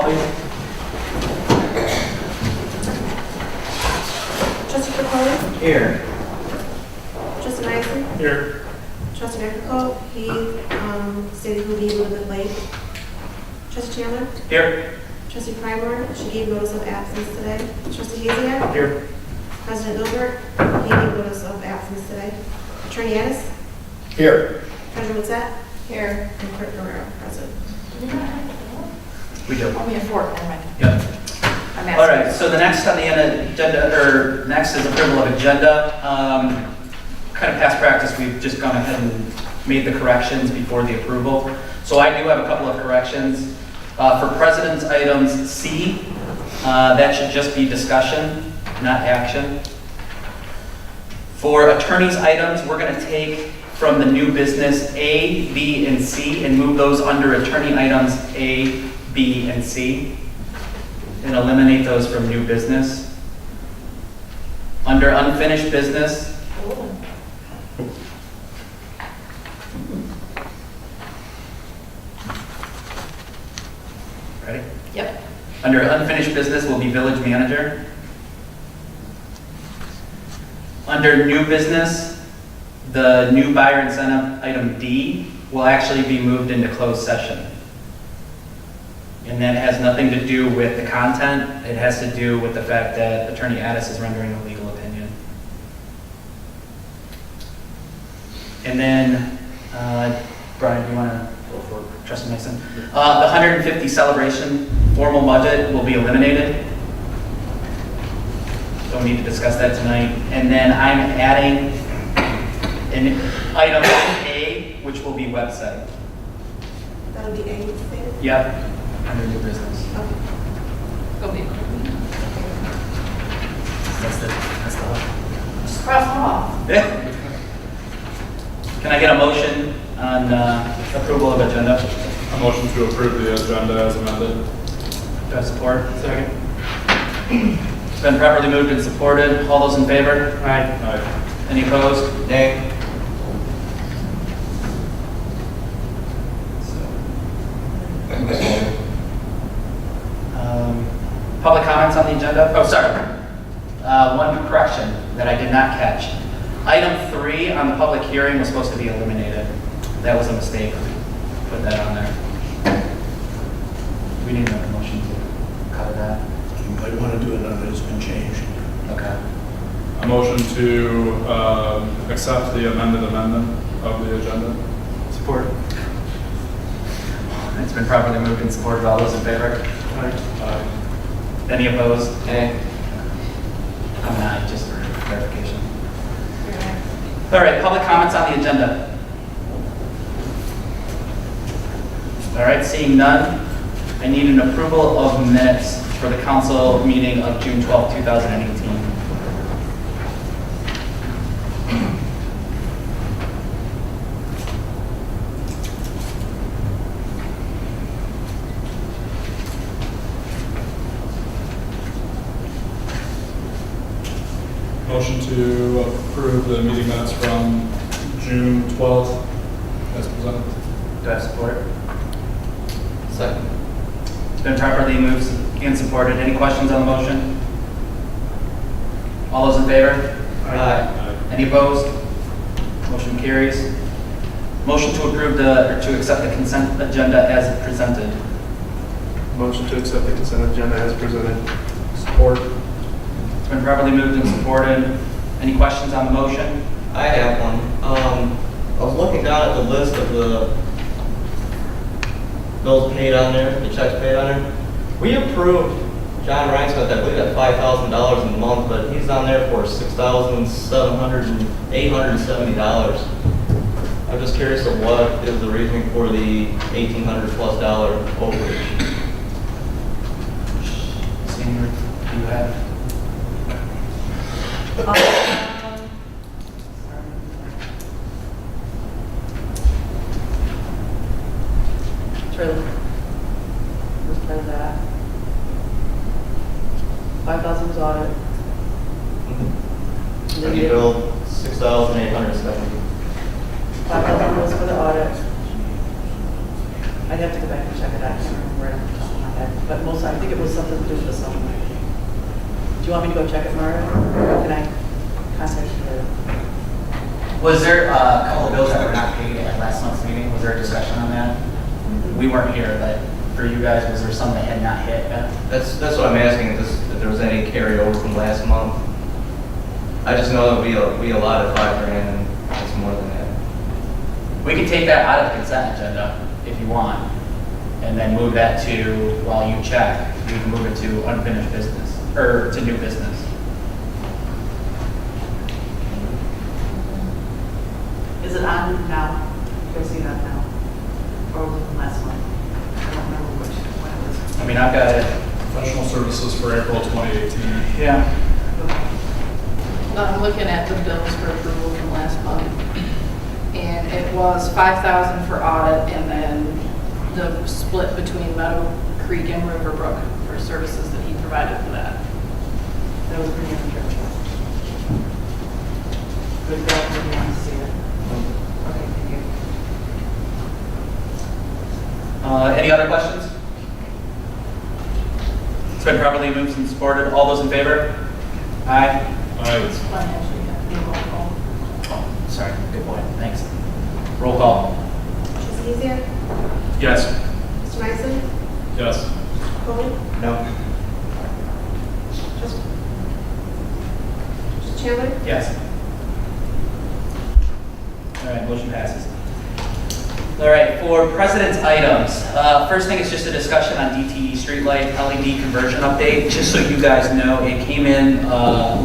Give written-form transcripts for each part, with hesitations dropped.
please. Trustee Capoli? Here. Trustee Dyson? Here. Trustee Nicole, he stated he'll be a little bit late. Trustee Chandler? Here. Trustee Pryborn, she gave notice of absence today. Trustee Haziak? Here. President Gilbert, he gave notice of absence today. Attorney Addis? Here. Treasurer Woodsett? Here. And Clerk Guerrero, present. We do. Oh, we have four, never mind. Yep. I'm All asking. right, so the next on the agenda, or next is approval of agenda. Kind of past practice, we've just gone ahead and made the corrections before the approval. So I do have a couple of corrections. For President's items C, that should just be discussion, not action. For attorney's items, we're going to take from the new business A, B, and C and move those under attorney items A, B, and C, and eliminate those from new business. Under unfinished business, ready? Yep. Under unfinished business will be village manager. Under new business, the new buyer incentive item D will actually be moved into closed session. And that has nothing to do with the content. It has to do with the fact that Attorney Addis is rendering a legal opinion. And then, Brian, do you want to go for it? Trustee Mason? The 150 celebration formal budget will be eliminated. Don't need to discuss that tonight. And then I'm adding an item A, which will be website. That'll be A, you stated? Yep, under new business. Go be. That's the Just cross them off. Yeah. Can I get a motion on approval of agenda? A motion to approve the agenda as amended. Do I have support? Second. It's been properly moved and supported. All those in favor? Aye. Any opposed? Nay. Public comments on the agenda? Oh, sorry. One correction that I did not catch. Item 3 on the public hearing was supposed to be eliminated. That was a mistake. Put that on there. We need another motion to cover that. You might want to do it now that it's been changed. Okay. A motion to accept the amended amendment of the agenda. Support. It's been properly moved and supported. All those in favor? Aye. Any opposed? Nay. I'm an aye, just for clarification. All right, public comments on the agenda. All right, seeing none, I need an approval of minutes for the council meeting of June 12, 2018. Motion to approve the meeting minutes from June 12th as presented. Do I have support? Second. It's been properly moved and supported. Any questions on the motion? All those in favor? Aye. Any opposed? Motion carries. Motion to approve to accept the consent agenda as presented. Motion to accept the consent agenda as presented. Support. It's been properly moved and supported. Any questions on the motion? I have one. I was looking down at the list of the bills paid on there, the checks paid on there. We approved John Reinsmith, I believe, at $5,000 a month, but he's on there for $6,870. I'm just curious of what is the reasoning for the $1,800+ overage. Senior, do you have? True. Who's part of that? 5,000 was audit. And he billed $6,870. 5,000 was for the audit. I'd have to go back and check it out. I can't remember it off the top of my But most, I think it was something to do with something. Do you want me to go check it, Mara? Or can I contact you? Was there a couple of bills that were not paid at last month's meeting? Was there a discussion on that? We weren't here, but for you guys, was there some that had not hit yet? That's what I'm asking, if there was any carryover from last month. I just know that we allotted $5,000 and it's more than that. We can take that out of the consent agenda if you want, and then move that to, while you check, we can move it to unfinished business, or to new business. Is it on now? You guys see that now? Or was it from last month? I don't remember which one it was. I mean, I've got it. Professional services for April 2018. Yeah. I'm looking at the bills for approval from last month, and it was $5,000 for audit, and then the split between Meadow Creek and Riverbrook for services that he provided for that. That was pretty interesting. Good job, if you want to see it. Okay, thank you. Any other questions? It's been properly moved and supported. All those in favor? Aye. Aye. Financially, yeah, roll call. Oh, sorry, good point, thanks. Roll call. Trustee Kezia? Yes. Mr. Myson? Yes. Cole? No. Mr. Chandler? Yes. All right, motion passes. All right, for precedence items, first thing is just a discussion on DTE streetlight LED conversion update. Just so you guys know, it came in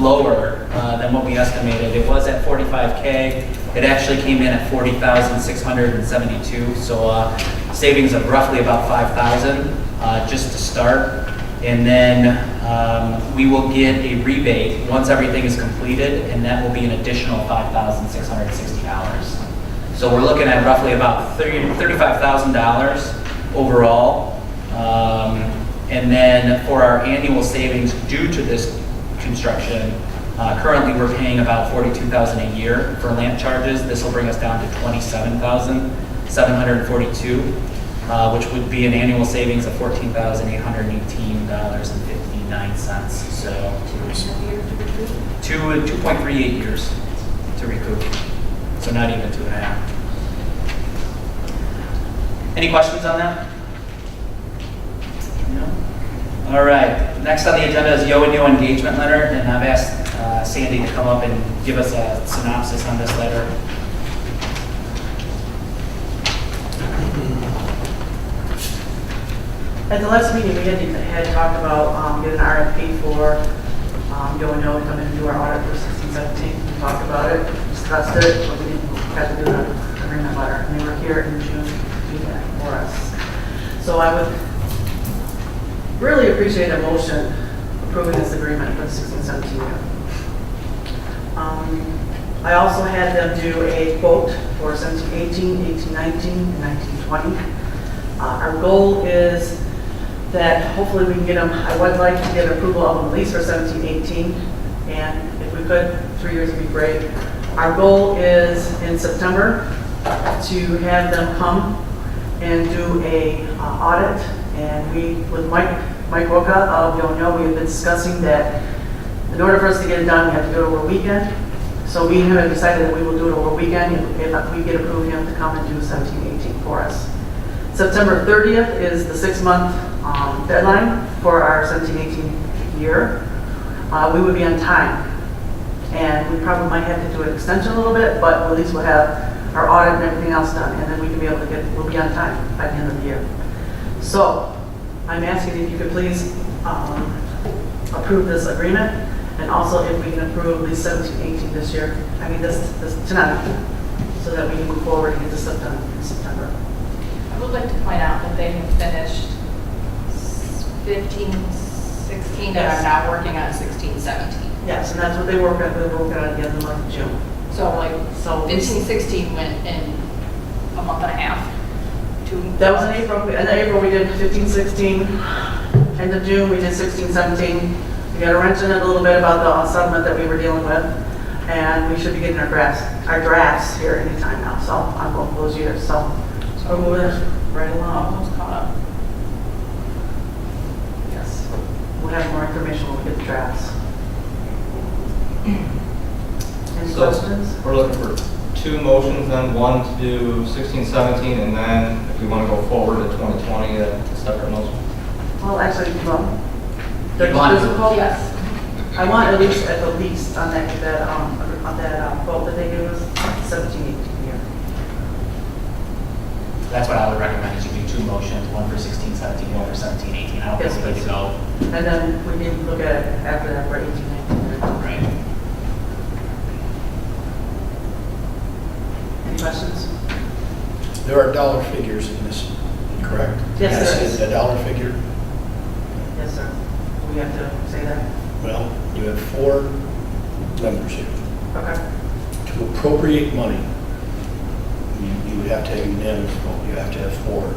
lower than what we estimated. It was at 45K. It actually came in at 40,672. So savings of roughly about 5,000 just to start. And then we will get a rebate once everything is completed, and that will be an additional $5,660. So we're looking at roughly about $35,000 overall. And then for our annual savings due to this construction, currently we're paying about $42,000 a year for lamp charges. This will bring us down to $27,742, which would be an annual savings of $14,818.59. So 2.38 years to recoup. So not even 2.5. Any questions on that? No? All right, next on the agenda is Yo&Yo engagement letter, and I've asked Sandy to come up and give us a synopsis on this letter. At the last meeting, we had talked about getting an RFP for Yo&Yo to come in and do our audit for 16-17. We talked about it, discussed it, but we didn't have to do the agreement letter. And they were here in June to do that for us. So I would really appreciate a motion approving this agreement for the 16-17 year. I also had them do a quote for 17-18, 18-19, and 19-20. Our goal is that hopefully we can get them, I would like to get approval of them at least for 17-18, and if we could, 3 years would be great. Our goal is in September to have them come and do a audit, and we, with Mike Roca of Yo&Yo, we have been discussing that in order for us to get it done, we have to do it over a weekend. So we have decided that we will do it over a weekend if we get approved him to come and do 17-18 for us. September 30th is the 6-month deadline for our 17-18 year. We would be on time. And we probably might have to do an extension a little bit, but at least we'll have our audit and everything else done, and then we can be able to we'll be on time by the end of the year. So I'm asking if you could please approve this agreement, and also if we can approve at least 17-18 this year, this tonight, so that we can move forward and get this stuff done in September. I would like to point out that they have finished 15-16 and are now working on 16-17. Yes, and that's what they work on. They're working on at the end of the month of June. So like, So 15-16 went in a month and a half. that was in April. In April, we did 15-16. End of June, we did 16-17. We got a wrench in it a little bit about the settlement that we were dealing with, and we should be getting our drafts here anytime now. So on both those years. So we're moving right along. Almost caught up. drafts. Any So- questions? We're looking for two motions, then one to do 16, 17, and then if we want to go forward to 2020, a separate motion. Well, actually, well, You want to- physical? Yes. I want at the least on that quote that they gave us, 17, 18 year. That's what I would recommend, is you do two motions, one for 16, 17, one for 17, 18. I don't think we need to go. And then we need to look at it after that for 18, 19 year. Right. Any questions? There are dollar figures in this, correct? Yes, there is. A dollar figure? Yes, sir. We have to say that? Well, you have four members here. Okay. To appropriate money, you would have to have unanimous vote. You have to have four,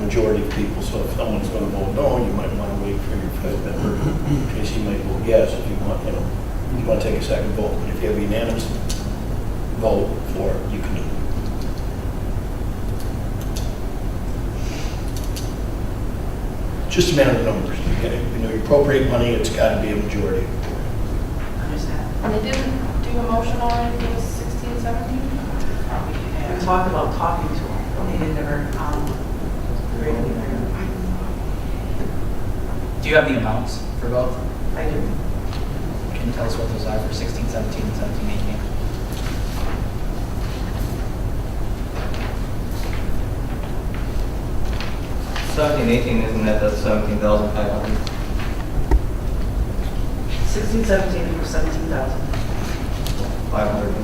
majority of people. So if someone's going to vote no, you might want to wait for your fifth member in case he might vote yes if you want, you want to take a second vote. But if you have a unanimous vote for it, you can do it. Just a matter of numbers. You appropriate money, it's got to be a majority. Understand. And they didn't do a motion already for 16, 17? We talked about talking to them. They didn't ever, agree to anything. Do you have the amounts for both? I do. Can you tell us what those are for 16, 17, and 17, 18? Seventeen, 18, isn't that the 17,500? 16, 17 for 17,000. 500.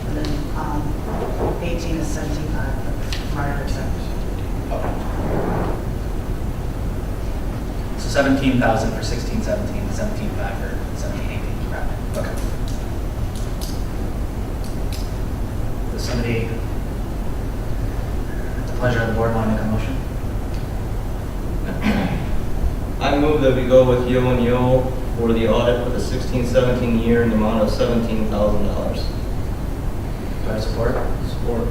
And then 18 is 17,500. Minor percentage. So 17,000 for 16, 17, 17,500 for 17, 18. Correct. Okay. Does somebody, the pleasure of the board, want to make a motion? I move that we go with Yo and Yo for the audit for the 16, 17 year in the amount of $17,000. Do I have support? Support.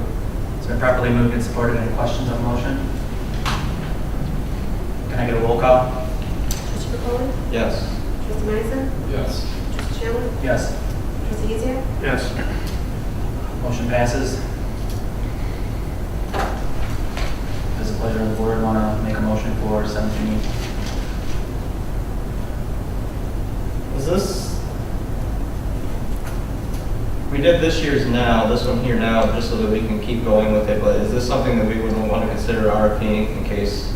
It's been properly moved and supported. Any questions on the motion? Can I get a roll call? Trustee Burkholder? Yes. Trustee Madison? Yes. Trustee Chandler? Yes. Trustee Etienne? Yes. Motion passes. Does the pleasure of the board want to make a motion for 17, 18? Is this, we did this year's now, this one here now, just so that we can keep going with it, but is this something that we would want to consider RFPing in case?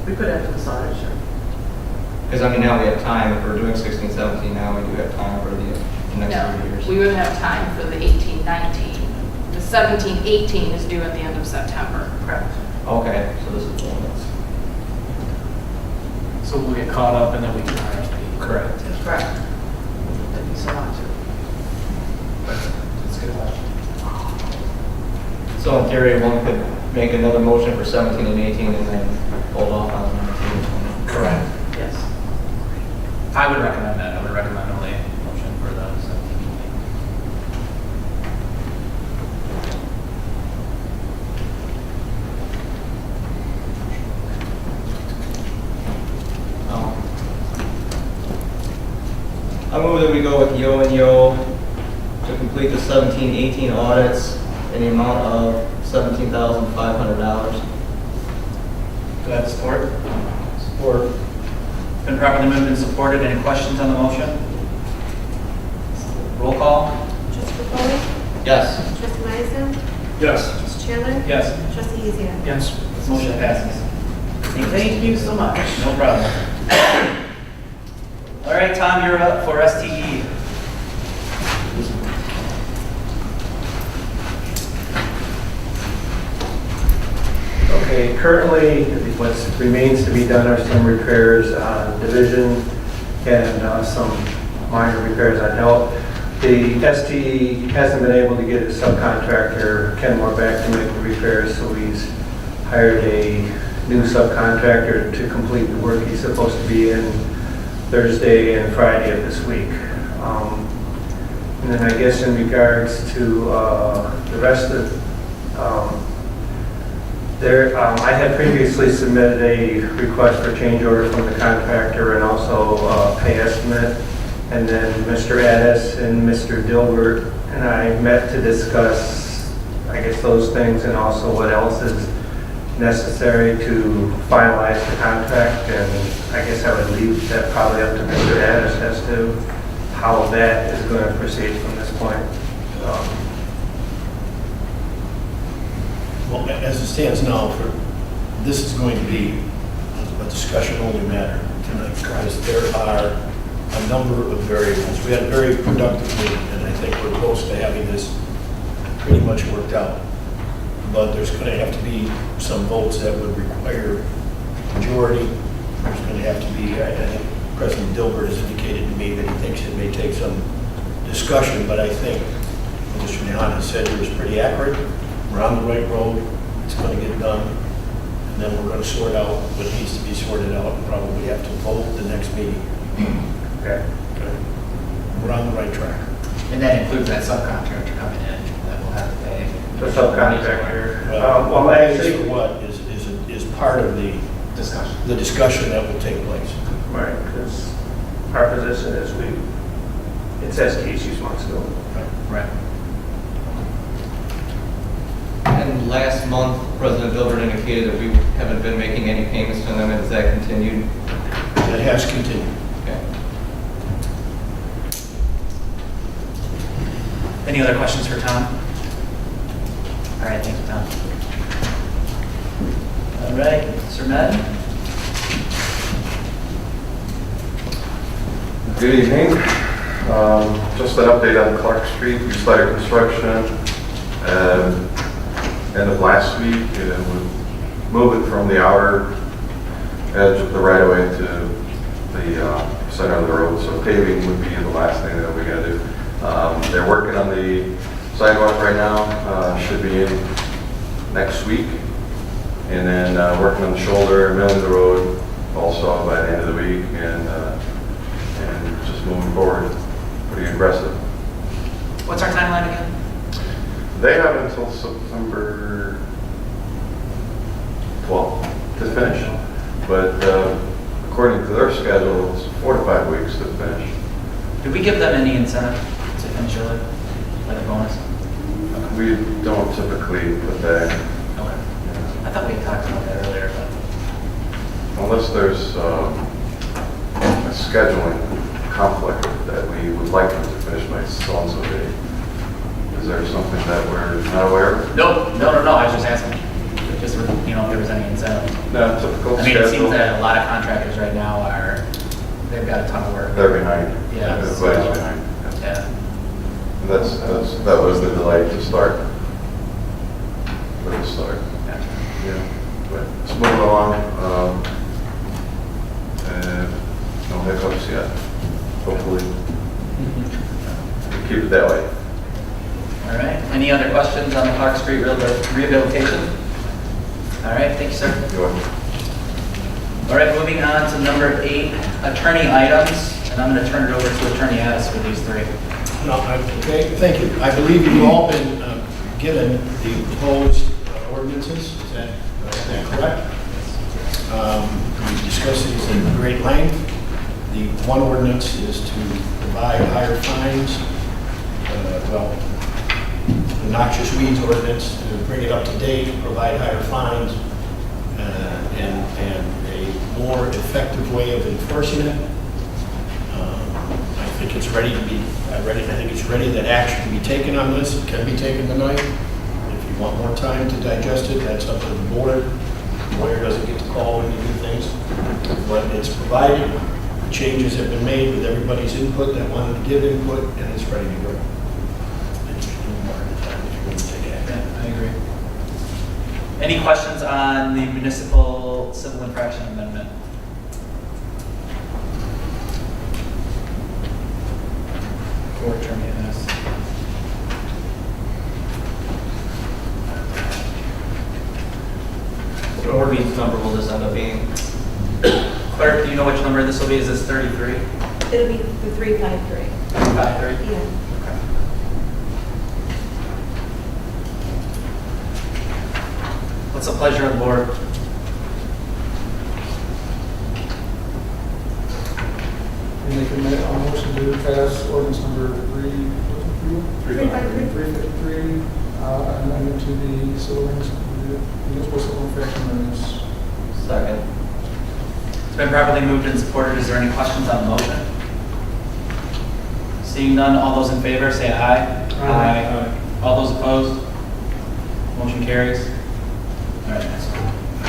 We could have to decide, sure. Because I mean, now we have time, if we're doing 16, 17 now, we do have time for the next No, 3 years. we wouldn't have time for the 18, 19. The 17, 18 is due at the end of September. Correct. Okay, so this is the one that's. So we'll get caught up and then we can RFP. Correct. That's correct. Thank you so much. That's a good question. So in theory, one could make another motion for 17 and 18 and then hold off on 19 and 20. Correct. Yes. I would recommend that. I would recommend only a motion for the 17, 18. I move that we go with Yo and Yo to complete the 17, 18 audits in the amount of $17,500. Do I have support? Support. It's been properly moved and supported. Any questions on the motion? Roll call? Trustee Burkholder? Yes. Trustee Madison? Yes. Trustee Chandler? Yes. Trustee Etienne? Yes. Motion passes. Thank you so much. No problem. All right, Tom, you're up for STE. Okay, currently, what remains to be done are some repairs on Division and some minor repairs on Hill. The STE hasn't been able to get a subcontractor, Kenmore, back to make the repairs, so he's hired a new subcontractor to complete the work. He's supposed to be in Thursday and Friday of this week. And then I guess in regards to the rest of I had previously submitted a request for change order from the contractor and also a pay estimate. And then Mr. Addis and Mr. Dilbert and I met to discuss, I guess, those things and also what else is necessary to finalize the contract. And I guess I would leave that probably up to Mr. Addis as to how that is going to proceed from this point. Well, as it stands now, this is going to be a discussion-only matter tonight, because there are a number of variables. We had a very productive meeting, and I think we're close to having this pretty much worked out. But there's going to have to be some votes that would require majority. There's going to have to be, I think President Dilbert has indicated to me that he thinks it may take some discussion, but I think Mr. Nahana said it was pretty accurate. We're on the right road, it's going to get done, and then we're going to sort out what needs to be sorted out and probably have to vote the next meeting. Okay. We're on the right track. And that includes that subcontractor coming in that will have to pay. The subcontractor. Well, Well, actually, what is part of the discussion that will take place. right, because our position is it's ST's responsibility. Right. And last month, President Dilbert indicated that we haven't been making any payments to them. Has that continued? That has continued. Okay. Any other questions for Tom? All right, thank you, Tom. All right, Sir Med? Good evening. Just an update on Clark Street. We started construction end of last week, and we move it from the outer edge of the right-of-way to the center of the road. So paving would be the last thing that we got to do. They're working on the sidewalk right now. Should be in next week, and then working on the shoulder, milling the road also by the end of the week, and just moving forward. Pretty aggressive. What's our timeline again? They have until September 12th to finish, but according to their schedule, it's 4 to 5 weeks to finish. Did we give them any incentive to finish early, like a bonus? We don't typically put that in. Okay. I thought we had talked about that earlier, but Unless there's a scheduling conflict that we would like them to finish by so-and-so date. Is there something that we're not aware of? no, I was just asking, just, if there was any incentive. No, typical I mean, it seems schedule. that a lot of contractors right now they've got a ton of work. They're behind. Yeah, Everybody's so- behind. Yeah. And that was the delay to start. For the start. Yeah, but it's moving along. And no hiccups yet. Hopefully, we keep it that way. All right, any other questions on the Clark Street rehabilitation? All right, thank you, sir. You're welcome. All right, moving on to number 8, attorney items, and I'm going to turn it over to Attorney Addis for these 3. No, okay, thank you. I believe you've all been given the proposed ordinances. Is that correct? We discussed these in great length. The one ordinance is to provide higher fines. The noxious weeds ordinance, to bring it up to date, provide higher fines, and a more effective way of enforcing it. I think it's ready to be, I think it's ready that action can be taken on this. It can be taken tonight. If you want more time to digest it, that's up to the board. The lawyer doesn't get to call when you do things. But it's provided, changes have been made with everybody's input that wanted to give input, and it's ready to go. And you can do more at a time if you want to take action. Yeah, I agree. Any questions on the municipal civil infraction amendment? For Attorney Addis. What ordinance number will this end up being? Clerk, do you know which number this will be? Is this 33? It'll be the 353. 53? Yeah. What's the pleasure of the board? We make a motion to pass ordinance number 353, amendment to the civil municipal civil infraction ordinance. Second. It's been properly moved and supported. Is there any questions on the motion? Seeing none, all those in favor say aye. Aye. All those opposed? Motion carries. All right, next one.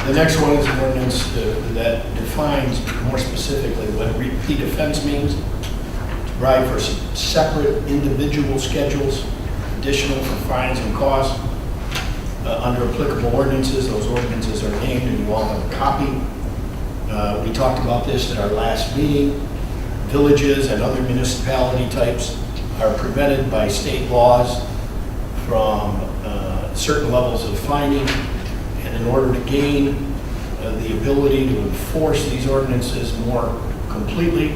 The next one is an ordinance that defines more specifically what repeat offense means, to provide for separate individual schedules, additional for fines and costs. Under applicable ordinances, those ordinances are named and you all have a copy. We talked about this at our last meeting. Villages and other municipality types are prevented by state laws from certain levels of fining, and in order to gain the ability to enforce these ordinances more completely,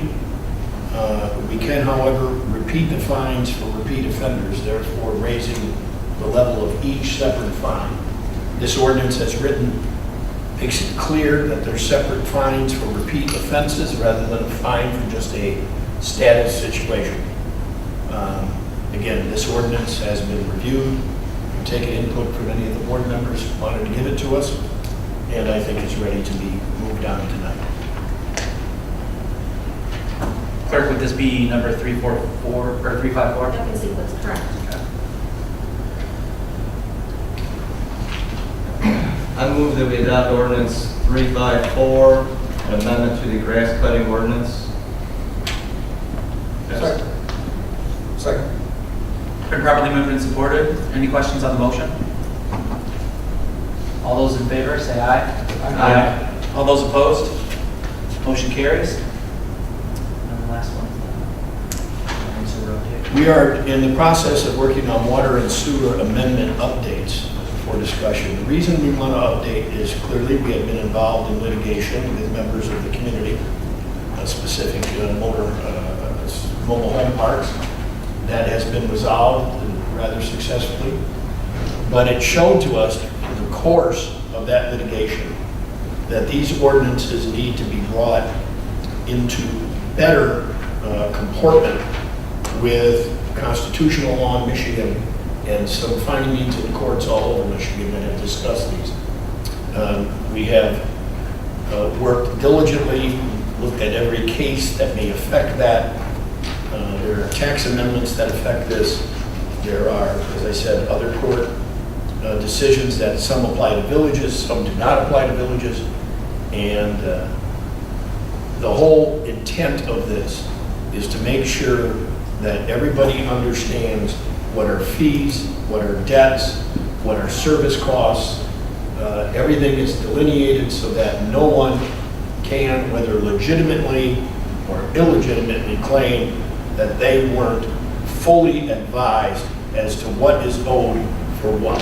we can, however, repeat the fines for repeat offenders, therefore raising the level of each separate fine. This ordinance as written makes it clear that there's separate fines for repeat offenses rather than a fine for just a status situation. Again, this ordinance has been reviewed. We've taken input from any of the board members who wanted to give it to us, and I think it's ready to be moved on tonight. Clerk, would this be number 344 or 354? That is sequence, correct. I move that we adopt ordinance 354, an amendment to the grass cutting ordinance. Second. Been properly moved and supported. Any questions on the motion? All those in favor say aye. Aye. All those opposed? Motion carries. And the last one. We are in the process of working on water and sewer amendment updates for discussion. The reason we want to update is clearly we have been involved in litigation with members of the community, specific mobile home parks. That has been resolved rather successfully. But it showed to us in the course of that litigation that these ordinances need to be brought into better comportment with constitutional law in Michigan and some findings in courts all over Michigan that have discussed these. We have worked diligently, looked at every case that may affect that. There are tax amendments that affect this. There are, as I said, other court decisions that some apply to villages, some do not apply to villages. And the whole intent of this is to make sure that everybody understands what are fees, what are debts, what are service costs. Everything is delineated so that no one can, whether legitimately or illegitimately, claim that they weren't fully advised as to what is owed for what.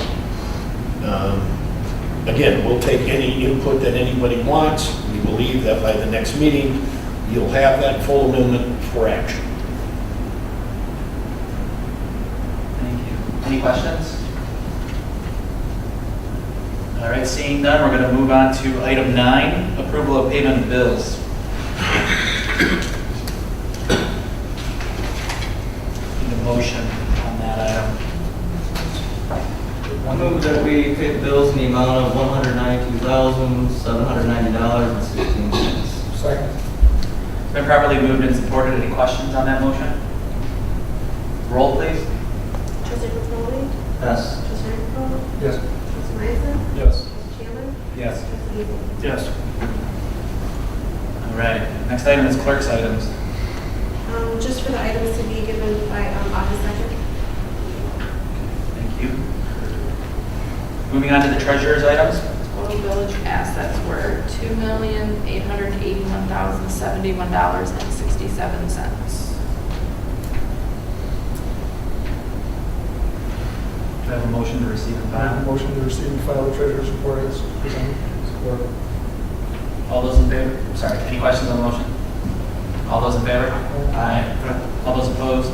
Again, we'll take any input that anybody wants. We believe that by the next meeting, you'll have that full amendment for action. Thank you. Any questions? All right, seeing none, we're going to move on to item 9, approval of payment of bills. Need a motion on that item. I move that we pay the bills in the amount of $192,790.16. Second. It's been properly moved and supported. Any questions on that motion? Roll, please. Trustee Patrolli? Yes. Trustee Renfro? Yes. Trustee Meisen? Yes. Trustee Chandler? Yes. Trustee Ewing? Yes. All right, next item is clerk's items. Just for the items to be given by August 2nd. Thank you. Moving on to the treasurer's items. Total village assets were $2,881,071.67. Do I have a motion to receive and file? Motion to receive and file the treasurer's report as presented. Support. All those in favor? Sorry, any questions on the motion? All those in favor? Aye. All those opposed?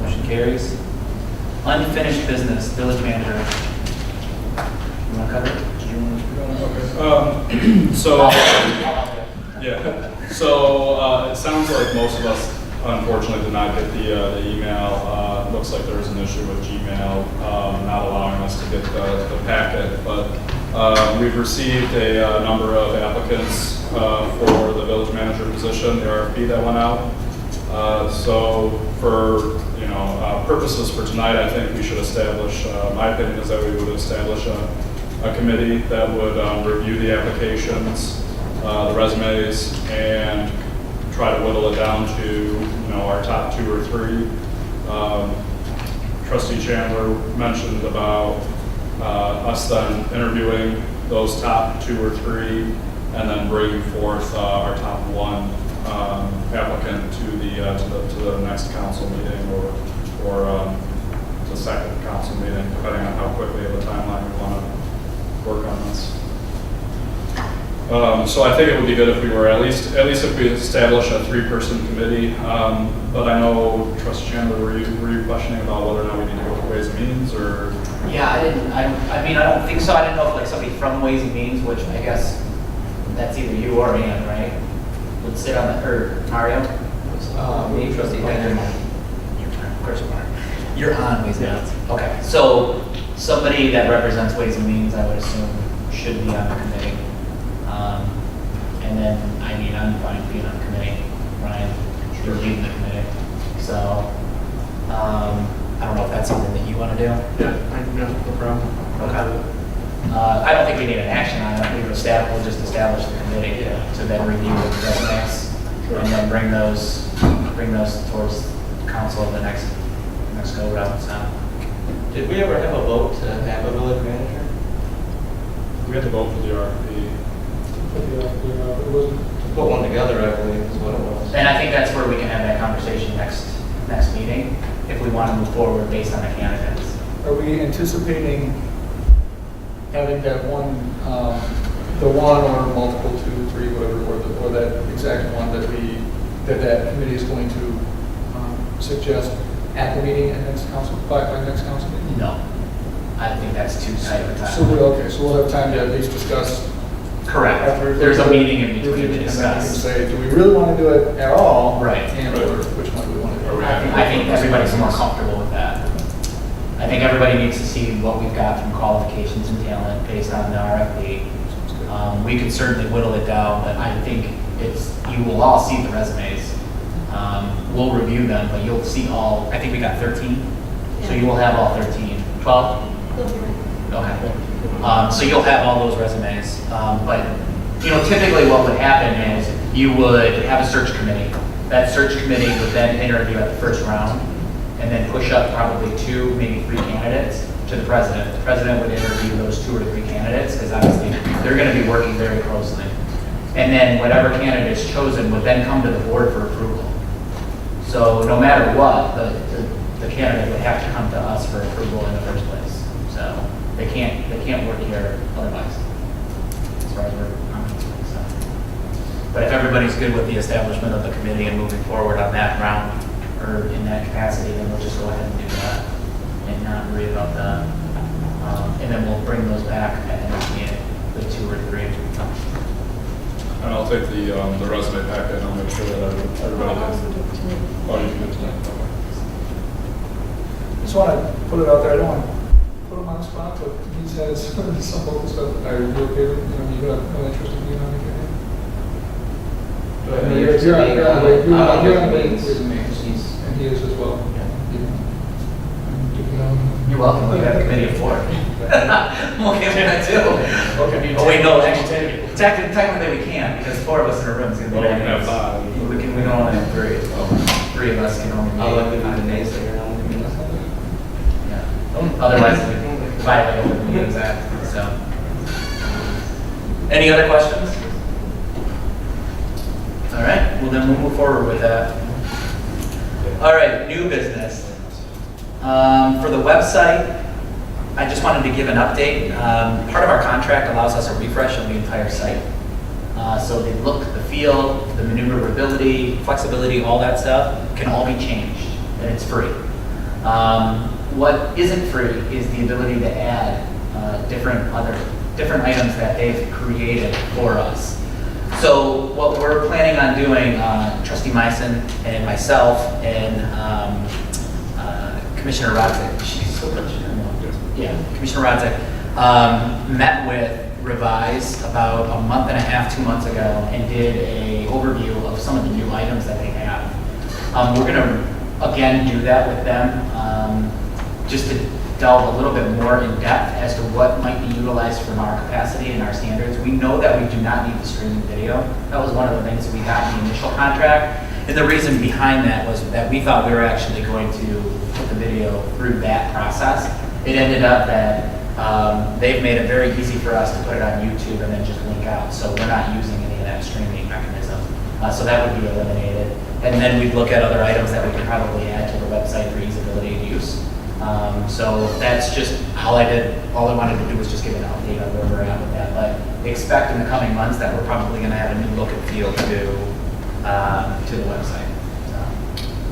Motion carries. Unfinished business, village manager. You want to cover it? So, yeah, so it sounds like most of us unfortunately did not get the email. Looks like there's an issue with Gmail not allowing us to get the packet, but we've received a number of applicants for the village manager position, the RFP that went out. So for, purposes for tonight, I think we should establish, my opinion is that we would establish a committee that would review the applications, the resumes, and try to whittle it down to, our top 2 or 3. Trustee Chandler mentioned about us then interviewing those top 2 or 3 and then bringing forth our top 1 applicant to the next council meeting or the second council meeting, depending on how quickly of a timeline we want to work on this. So I think it would be good if we were at least if we establish a 3-person committee. But I know, Trustee Chandler, were you questioning about whether or not we need to go to Ways and Means, or? Yeah, I don't think so. I didn't know if like somebody from Ways and Means, which I guess that's either you or Ann, right? Would sit on the, or Mario? Me, Trustee Henry. Of course you are. You're on Ways and Means. Okay, so somebody that represents Ways and Means, I would assume, should be on the committee. And then, I'm fine being on the committee. Ryan, you're leading the committee. So, I don't know if that's something that you want to do. Yeah, no problem. Okay. I don't think we need an action on it. We'll just establish the committee to then review the resumes and then bring those towards council in the next go round. So, Did we ever have a vote to have a village manager? We had to vote for the RFP. It wasn't. To put one together, I believe, is what it was. and I think that's where we can have that conversation next meeting if we want to move forward based on the candidates. Are we anticipating having that one, the one or multiple, 2, 3, whatever, or that exact one that committee is going to suggest at the meeting and next council, by next council meeting? No, I think that's too tight of a time. So we'll have time to at least discuss. Correct. After There's a meeting in between to and then we can discuss. say, do we really want to do it at all? Right. And or which one do we want to do? I think everybody's more comfortable with that. I think everybody needs to see what we've got from qualifications and talent based on the RFP. We could certainly whittle it down, but I think you will all see the resumes. We'll review them, but you'll see all, I think we got 13. So you will have all 13. 12? Okay. So you'll have all those resumes. But, typically what would happen is you would have a search committee. That search committee would then interview at the first round and then push up probably 2, maybe 3 candidates to the president. The president would interview those 2 or 3 candidates because obviously they're going to be working very closely. And then whatever candidate is chosen would then come to the board for approval. So no matter what, the candidate would have to come to us for approval in the first place. So they can't work here otherwise, as far as we're concerned. So. But if everybody's good with the establishment of the committee and moving forward on that round or in that capacity, then we'll just go ahead and do that and not worry about the. And then we'll bring those back at the next meeting, the 2 or 3. And I'll take the resume packet and I'll make sure that everybody has. Oh, you can do it tonight. Okay. Just want to put it out there, I don't want to put him on the spot, but he says some focus stuff. Are you okay with, you have no interest in being on the committee? Do I have I mean, any you're interest in on being the on Ways Ways and Means, and he is as well. You're welcome. We have a committee of 4. I'm okay with that too. Okay. Oh wait, no, actually, technically we can't because 4 of us in a room is going to be. Well, we can have 5. We can only have 3. 3 of us can only meet. I'll let them do the naysayer on the committee. Yeah. Otherwise, we violate open meetings act, so. Any other questions? All right, well then we'll move forward with that. All right, new business. For the website, I just wanted to give an update. Part of our contract allows us a refresh of the entire site. So the look, the feel, the maneuverability, flexibility, all that stuff can all be changed, and it's free. What isn't free is the ability to add different other different items that they've created for us. So what we're planning on doing, Trustee Meissen and myself and Commissioner Rodzik, Commissioner Rodzik met with Revise about a month and a half, 2 months ago, and did a overview of some of the new items that they have. We're gonna, again, do that with them, just to delve a little bit more in depth as to what might be utilized from our capacity and our standards. We know that we do not need the streaming video. That was one of the things that we got in the initial contract. And the reason behind that was that we thought we were actually going to put the video through that process. It ended up that they've made it very easy for us to put it on YouTube and then just link out. So we're not using any of that streaming mechanism. So that would be eliminated. And then we'd look at other items that we could probably add to the website for usability and use. So that's just all I did. All I wanted to do was just give an update on where we're at with that. But expect in the coming months that we're probably going to have a new look and feel to the website. So,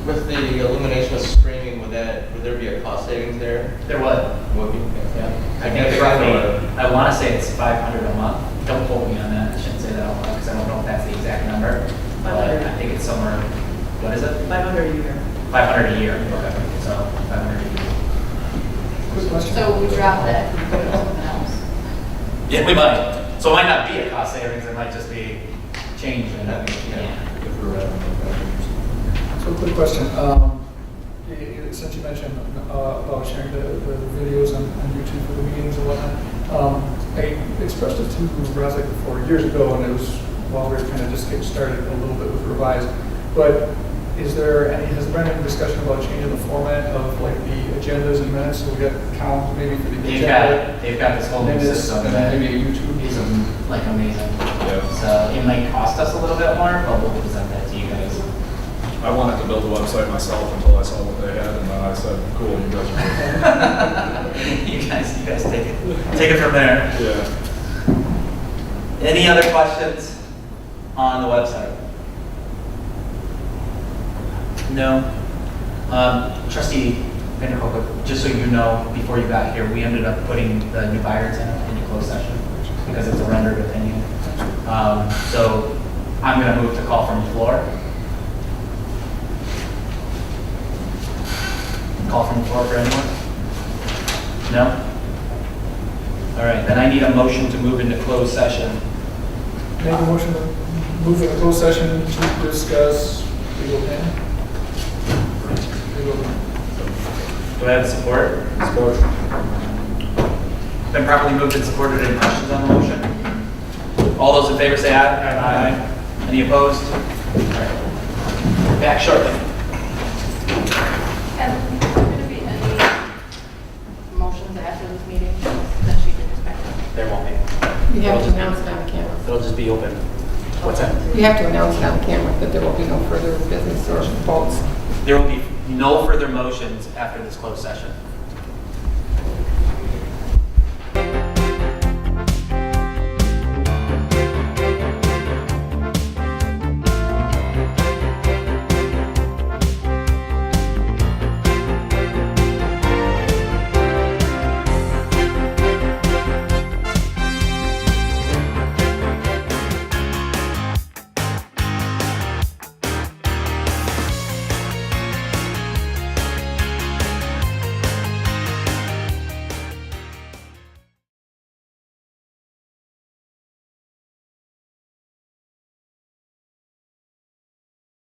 With the elimination of streaming, would there be a cost savings there? there was. Would be? Yeah. I think it's roughly, I want to say it's $500 a month. Don't quote me on that. I shouldn't say that out loud because I don't know if that's the exact number. But I think it's somewhere, what is it? 500 a year. 500 a year. Okay. So 500 a year. Quick question. So we drop that and go to something else. Yeah, we might. So it might not be a cost savings. It might just be change in that. So quick question. Since you mentioned about sharing the videos on YouTube for the meetings and whatnot, I expressed it to Razik before years ago, and it was while we were kind of just getting started a little bit with Revise. But has there been any discussion about changing the format of like the agendas and minutes? So we got count maybe for the agenda. They've got this whole new minutes, system and that then maybe a YouTube. is like amazing. Yeah. So it might cost us a little bit more, but we'll present that to you guys. I wanted to build a website myself until I saw what they had, and then I said, cool, you guys are good. you guys take it from there. Yeah. Any other questions on the website? No. Trustee Vanderhoek, just so you know, before you got here, we ended up putting the new buyers in closed session because it's a rendered opinion. So I'm going to move to call from the floor. Call from the floor for anyone? No? All right, then I need a motion to move into closed session. Make a motion to move into closed session to discuss legal opinion. Do I have support? Support. Been properly moved and supported. Any questions on the motion? All those in favor say aye. Aye. Any opposed? All right. Back shortly. And is there going to be any motions after this meeting that she can expect? There won't be. You have to announce it on camera. It'll just be open. What's that? You have to announce it on camera that there will be no further business or votes. There will be no further motions after this closed session.